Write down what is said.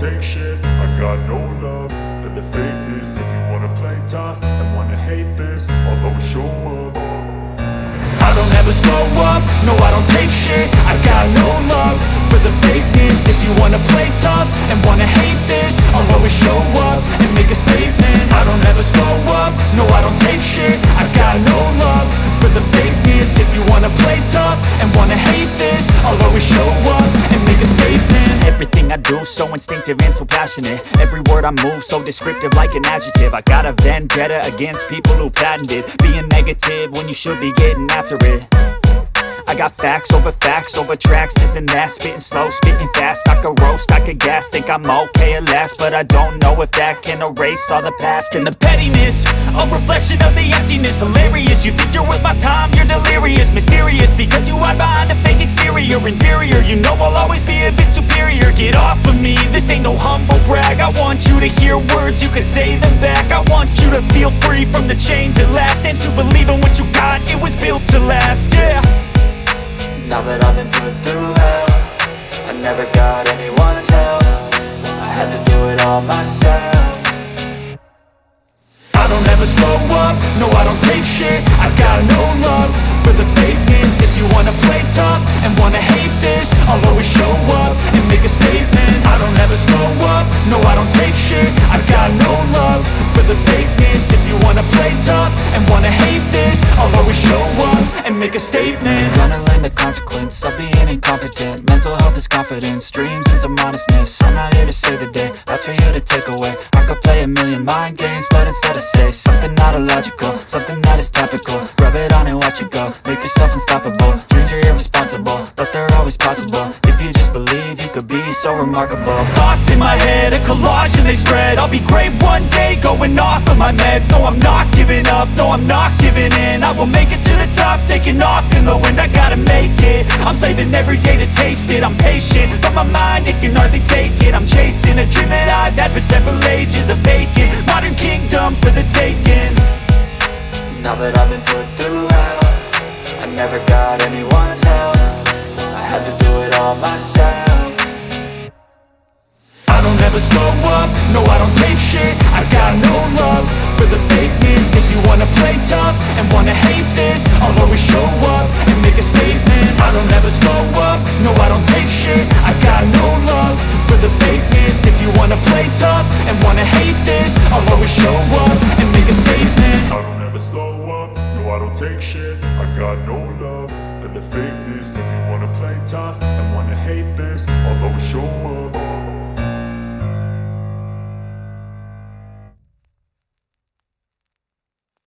take shit. I got no love for the fakeness. If you wanna play tough and wanna hate this, I'll always show up. I don't ever slow up, no I don't take shit. I got no love for the fakeness. If you wanna play tough and wanna hate this, I'll always show up and make a statement. I don't ever slow up, no I don't take shit. I got no love for the fakeness. If you wanna play tough and wanna hate this, I'll always show up and make a statement. Everything I do so instinctive and so passionate. Every word I move so descriptive like an adjective. I got a vendetta against people who patented being negative when you should be getting after it. I got facts over tracks, this and that. Spitting slow, spitting fast, I could roast, I could gas. Think I'm okay at last, but I don't know if that can erase all the past. And the pettiness, a reflection of the emptiness. Hilarious, you think you're worth my time, you're delirious. Mysterious, because you hide behind a fake exterior. Inferior, you know I'll always be a bit superior. Get off of me, this ain't no humble brag. I want you to hear words, you can say them back. I want you to feel free from the chains at last, and to believe in what you got, it was built to last, yeah. Now that I've been put through hell, I never got anyone's help. I had to do it all myself. I don't ever slow up, no I don't take shit. I got no love for the fakeness. If you wanna play tough and wanna hate this, I'll always show up and make a statement. I don't ever slow up, no I don't take shit. I got no love for the fakeness. If you wanna play tough and wanna hate this, I'll always show up and make a statement. Gonna learn the consequence of being incompetent. Mental health is confidence, dreams and some honestness. I'm not here to save the day, that's for you to take away. I could play a million mind games, but instead I say something not illogical, something that is topical. Rub it on and watch it go, make yourself unstoppable. Dreams are irresponsible, but they're always possible. If you just believe, you could be so remarkable. Thoughts in my head, a collage and they spread. I'll be great one day, going off of my meds. No, I'm not giving up, no, I'm not giving in. I will make it to the top, taking off in the wind. I gotta make it, I'm saving every day to taste it. I'm patient, but my mind, it can hardly take it. I'm chasing a dream that I've had for several ages. A vacant, modern kingdom for the taking. Now that I've been put through hell, I never got anyone's help. I had to do it all myself. I don't ever slow up, no I don't take shit. I got no love for the fakeness. If you wanna play tough and wanna hate this, I'll always show up and make a statement. I don't ever slow up, no I don't take shit. I got no love for the fakeness. If you wanna play tough and wanna hate this, I'll always show up and make a statement. I don't ever slow up, no I don't take shit. I got no love for the fakeness. If you wanna play tough